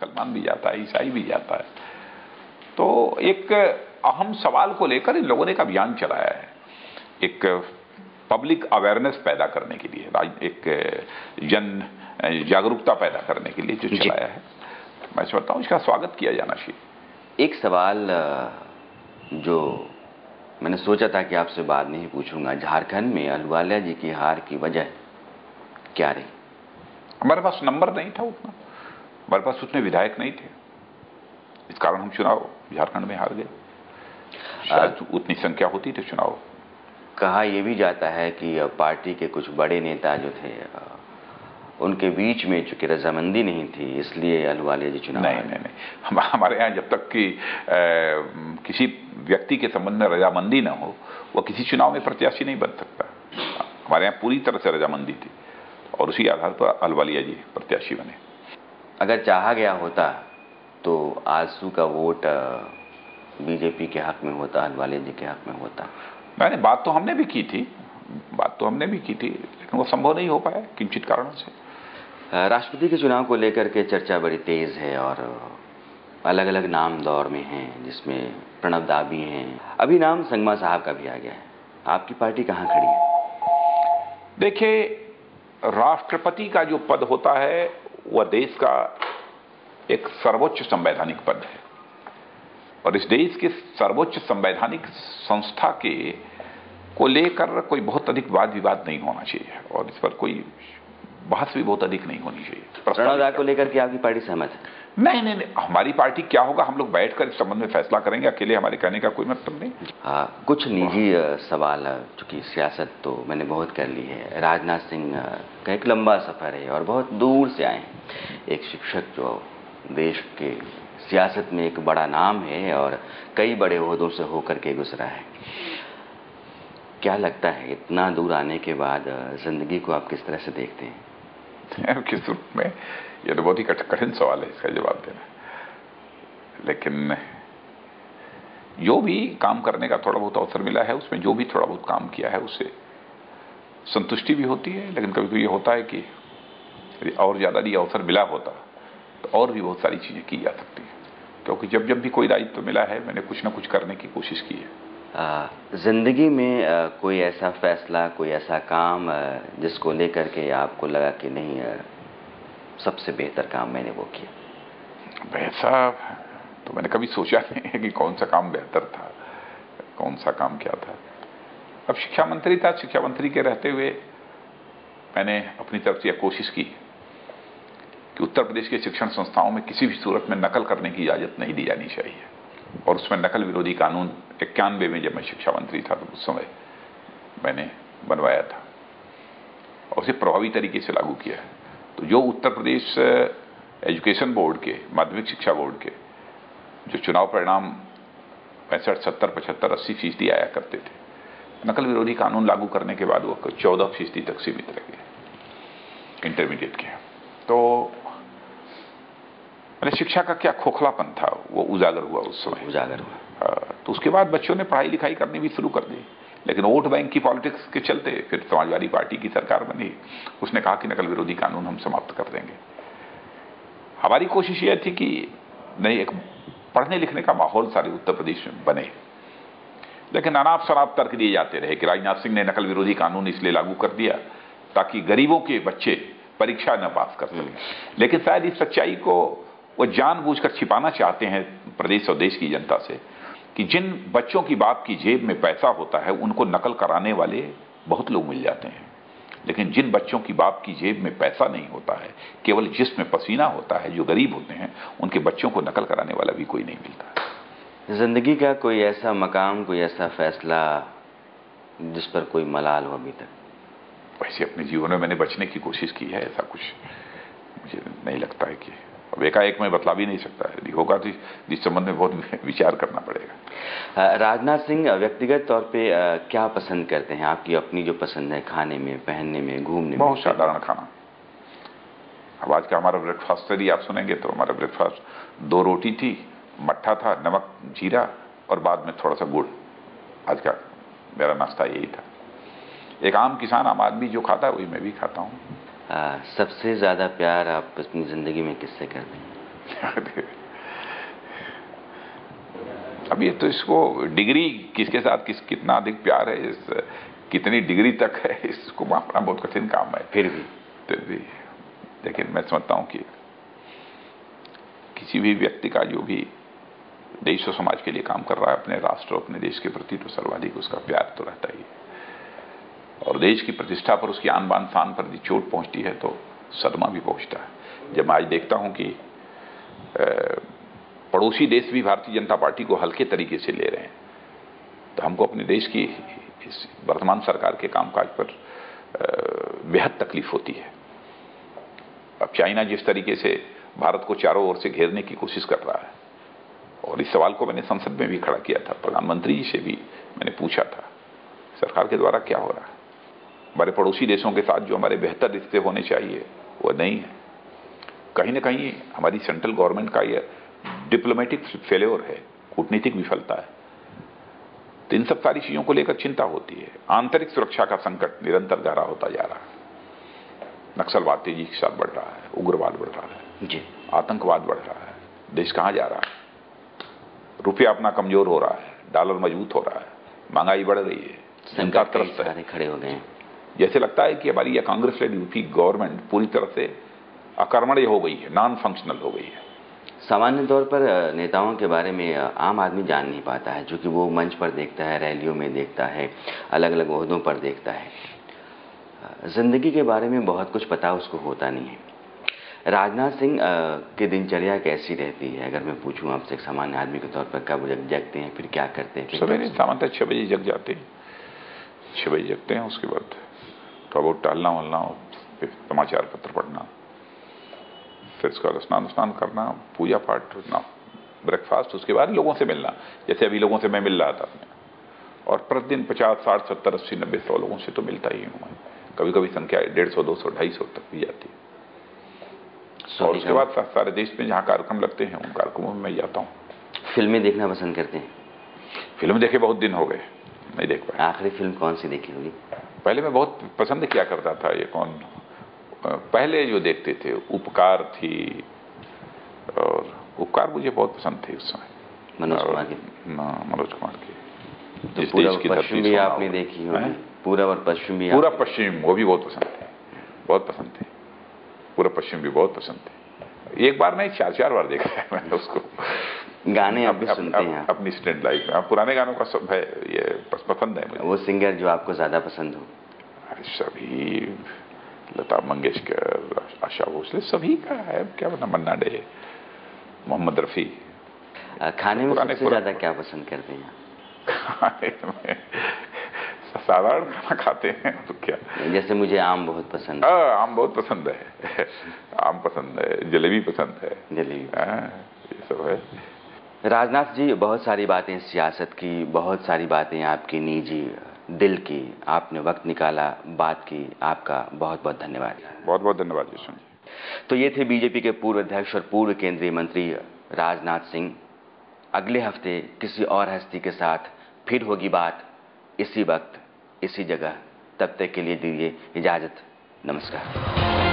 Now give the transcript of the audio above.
मुसलमान भी जाता है, ईसाई भी जाता है। तो एक अहम सवाल को लेकर इन लोगों ने एक अभियान चलाया है, एक पब्लिक अवेयरनेस पैदा करने के लिए, एक जन जागरूकता पैदा करने के लिए जो चलाया है। मैं समझता हूँ इसका स्वागत किया जाना चाहिए। एक सवाल जो मैंने सोचा था कि आपसे बाद में ही पूछूंगा, झारखंड में अहलुवालिया जी की हार की वजह क्या रही? हमारे पास नंबर नहीं था उतना, हमारे पास उतने विधायक नहीं थे, इस कारण हम चुनाव झारखंड में हार गए। शायद उतनी संख्या होती तो चुनाव। कहा यह भी जाता है कि पार्टी के कुछ बड़े नेता जो थे उनके बीच में चूंकि रजामंदी नहीं थी, इसलिए अहलुवालिया जी चुनाव नहीं। हमारे यहाँ जब तक कि किसी व्यक्ति के संबंध में रजामंदी ना हो, वह किसी चुनाव में प्रत्याशी नहीं बन सकता। हमारे यहाँ पूरी तरह से रजामंदी थी और उसी आधार पर अहलुवालिया जी प्रत्याशी बने। अगर चाहा गया होता तो आजसू का वोट बीजेपी के हक में होता, अहलुवालिया जी के हक में होता। नहीं, बात तो हमने भी की थी, लेकिन वो संभव नहीं हो पाया किंचित कारणों से। राष्ट्रपति के चुनाव को लेकर के चर्चा बड़ी तेज है और अलग अलग नाम दौर में हैं, जिसमें प्रणब दा भी हैं, अभी नाम संगमा साहब का भी आ गया है। आपकी पार्टी कहां खड़ी है? देखिए, राष्ट्रपति का जो पद होता है वह देश का एक सर्वोच्च संवैधानिक पद है और इस देश के सर्वोच्च संवैधानिक संस्था के को लेकर कोई बहुत अधिक वाद विवाद नहीं होना चाहिए और इस पर कोई बहस भी बहुत अधिक नहीं होनी चाहिए। प्रणब दा को लेकर के आपकी पार्टी सहमत है? नहीं, हमारी पार्टी क्या होगा हम लोग बैठकर इस संबंध में फैसला करेंगे, अकेले हमारे कहने का कोई मतलब नहीं। कुछ निजी सवाल, चूंकि सियासत तो मैंने बहुत कर ली है। राजनाथ सिंह का एक लंबा सफर है और बहुत दूर से आए हैं, एक शिक्षक जो देश के सियासत में एक बड़ा नाम है और कई बड़े ओहदों से होकर के गुजरा है। क्या लगता है इतना दूर आने के बाद जिंदगी को आप किस तरह से देखते हैं? किस रूप में? यह तो बहुत ही कठिन सवाल है इसका जवाब देना, लेकिन जो भी काम करने का थोड़ा बहुत अवसर मिला है, उसमें जो भी थोड़ा बहुत काम किया है उससे संतुष्टि भी होती है। लेकिन कभी कभी ये होता है कि यदि और ज्यादा ये अवसर मिला होता तो और भी बहुत सारी चीजें की जा सकती है, क्योंकि जब भी कोई दायित्व मिला है मैंने कुछ ना कुछ करने की कोशिश की है। जिंदगी में कोई ऐसा फैसला, कोई ऐसा काम जिसको लेकर के आपको लगा कि नहीं सबसे बेहतर काम मैंने वो किया? वैसा तो मैंने कभी सोचा नहीं है कि कौन सा काम बेहतर था, कौन सा काम क्या था। अब शिक्षा मंत्री था, शिक्षा मंत्री के रहते हुए मैंने अपनी तरफ से यह कोशिश की कि उत्तर प्रदेश के शिक्षण संस्थाओं में किसी भी सूरत में नकल करने की इजाजत नहीं दी जानी चाहिए और उसमें नकल विरोधी कानून 91 में जब मैं शिक्षा मंत्री था तो उस समय मैंने बनवाया था और उसे प्रभावी तरीके से लागू किया है। तो जो उत्तर प्रदेश एजुकेशन बोर्ड के, माध्यमिक शिक्षा बोर्ड के जो चुनाव परिणाम 65, 70, 75, 80% आया करते थे, नकल विरोधी कानून लागू करने के बाद वो 14% तक सीमित रह गए इंटरमीडिएट के। तो मैंने शिक्षा का क्या खोखलापन था वो उजागर हुआ उस समय। तो उसके बाद बच्चों ने पढ़ाई लिखाई करनी भी शुरू कर दी, लेकिन वोट बैंक की पॉलिटिक्स के चलते फिर समाजवादी पार्टी की सरकार बनी, उसने कहा कि नकल विरोधी कानून हम समाप्त कर देंगे। हमारी कोशिश यह थी कि नहीं, एक पढ़ने लिखने का माहौल सारे उत्तर प्रदेश में बने, लेकिन अनाप शनाप तर्क दिए जाते रहे कि राजनाथ सिंह ने नकल विरोधी कानून इसलिए लागू कर दिया ताकि गरीबों के बच्चे परीक्षा न पास कर सकें। लेकिन शायद इस सच्चाई को वो जानबूझकर छिपाना चाहते हैं प्रदेश और देश की जनता से कि जिन बच्चों की बाप की जेब में पैसा होता है उनको नकल कराने वाले बहुत लोग मिल जाते हैं, लेकिन जिन बच्चों की बाप की जेब में पैसा नहीं होता है, केवल जिसमें पसीना होता है, जो गरीब होते हैं, उनके बच्चों को नकल कराने वाला भी कोई नहीं मिलता। जिंदगी का कोई ऐसा मकाम, कोई ऐसा फैसला जिस पर कोई मलाल हो अभी तक? वैसे अपने जीवन में मैंने बचने की कोशिश की है, ऐसा कुछ मुझे नहीं लगता है कि अब एकाएक में बतला भी नहीं सकता है। होगा तो इस संबंध में बहुत विचार करना पड़ेगा। राजनाथ सिंह व्यक्तिगत तौर पे क्या पसंद करते हैं? आपकी अपनी जो पसंद है, खाने में, पहनने में, घूमने में? बहुत साधारण खाना। अब आज का हमारा ब्रेकफास्ट यदि आप सुनेंगे तो हमारा ब्रेकफास्ट 2 रोटी थी, मट्ठा था, नमक, जीरा और बाद में थोड़ा सा गुड़। आज का मेरा नाश्ता यही था। एक आम किसान, आम आदमी जो खाता है वही मैं भी खाता हूँ। सबसे ज्यादा प्यार आप अपनी जिंदगी में किससे करते हैं? अब ये तो इसको डिग्री किसके साथ कितना अधिक प्यार है, कितनी डिग्री तक है, इसको मापना बहुत कठिन काम है। फिर भी लेकिन मैं समझता हूं कि किसी भी व्यक्ति का जो भी देश और समाज के लिए काम कर रहा है, अपने राष्ट्र और अपने देश के प्रति तो सर्वाधिक उसका प्यार तो रहता ही है। और देश की प्रतिष्ठा पर, उसकी आन बान शान पर यदि चोट पहुंचती है तो सदमा भी पहुंचता है। जब मैं आज देखता हूं कि पड़ोसी देश भी भारतीय जनता पार्टी को हल्के तरीके से ले रहे हैं, तो हमको अपने देश की इस वर्तमान सरकार के कामकाज पर बेहद तकलीफ होती है। अब चाइना जिस तरीके से भारत को चारों ओर से घेरने की कोशिश कर रहा है, और इस सवाल को मैंने संसद में भी खड़ा किया था, प्रधानमंत्री जी से भी मैंने पूछा था, सरकार के द्वारा क्या हो रहा है? हमारे पड़ोसी देशों के साथ जो हमारे बेहतर रिश्ते होने चाहिए वो नहीं है। कहीं ना कहीं हमारी सेंट्रल गवर्नमेंट का ये डिप्लोमेटिक फेल्योर है, कूटनीतिक विफलता है। तो इन सब सारी चीजों को लेकर चिंता होती है। आंतरिक सुरक्षा का संकट निरंतर गहरा होता जा रहा है। नक्सलवाद तेजी के साथ बढ़ रहा है, उग्रवाद बढ़ रहा है जी, आतंकवाद बढ़ रहा है, देश कहां जा रहा है? रुपया अपना कमजोर हो रहा है, डॉलर मजबूत हो रहा है, महंगाई बढ़ रही है, जनता त्रस्त है, खड़े हो गए हैं। जैसे लगता है कि हमारी यह कांग्रेस लेड यूपी गवर्नमेंट पूरी तरह से अकर्मण्य हो गई है, नॉन फंक्शनल हो गई है। सामान्य तौर पर नेताओं के बारे में आम आदमी जान नहीं पाता है, जो कि वो मंच पर देखता है, रैलियों में देखता है, अलग अलग ओहदों पर देखता है। जिंदगी के बारे में बहुत कुछ पता उसको होता नहीं है। राजनाथ सिंह की दिनचर्या कैसी रहती है, अगर मैं पूछूं आपसे एक सामान्य आदमी के तौर पर? कब जगते हैं, फिर क्या करते हैं? सवेरे सामान्यतः 6 बजे जग जाते हैं, 6 बजे जगते हैं। उसके बाद थोड़ा बहुत टहलना वलना, फिर समाचार पत्र पढ़ना, फिर उसका स्नान करना, पूजा पाठ करना, ब्रेकफास्ट, उसके बाद लोगों से मिलना, जैसे अभी लोगों से मैं मिल रहा था। और प्रतिदिन 50, 60, 70, 80, 90, 100 लोगों से तो मिलता ही हूँ मैं। कभी कभी संख्या 150, 200, 250 तक भी जाती है। और उसके बाद सारे देश में जहाँ कार्यक्रम लगते हैं उन कार्यक्रमों में मैं जाता हूँ। फिल्में देखना पसंद करते हैं? फिल्म देखे बहुत दिन हो गए, नहीं देख पाया। आखिरी फिल्म कौन सी देखी होगी? पहले मैं बहुत पसंद किया करता था, ये कौन पहले जो देखते थे, उपकार थी, और उपकार मुझे बहुत पसंद थी उस समय, मनोज कुमार की। मनोज कुमार की। तो पूरा पश्चिम भी आपने देखी होगी? पूरा और पश्चिम भी? पूरा पश्चिम, वो भी बहुत पसंद थे, बहुत पसंद थे। पूरा पश्चिम भी बहुत पसंद थे। एक बार नहीं, 4 बार देखा है मैंने उसको। गाने आप भी सुनते हैं? अपनी स्टूडेंट लाइफ में पुराने गानों का सब है, ये पसंद है मुझे। वो सिंगर जो आपको ज्यादा पसंद हो? सभी, लता मंगेशकर, आशा भोसले, सभी का है, क्या बता, मन्ना डे, मोहम्मद रफी। खाने में सबसे ज्यादा क्या पसंद करते हैं? खाने में साधारण खाना खाते हैं तो क्या, जैसे मुझे आम बहुत पसंद है। आम बहुत पसंद है, आम पसंद है, जलेबी पसंद है, जलेबी, ये सब है। राजनाथ जी, बहुत सारी बातें सियासत की, बहुत सारी बातें आपकी निजी दिल की, आपने वक्त निकाला, बात की, आपका बहुत बहुत धन्यवाद। बहुत बहुत धन्यवाद जी। तो ये थे बीजेपी के पूर्व अध्यक्ष और पूर्व केंद्रीय मंत्री राजनाथ सिंह। अगले हफ्ते किसी और हस्ती के साथ फिर होगी बात, इसी वक्त इसी जगह। तब तक के लिए दीजिए इजाजत, नमस्कार।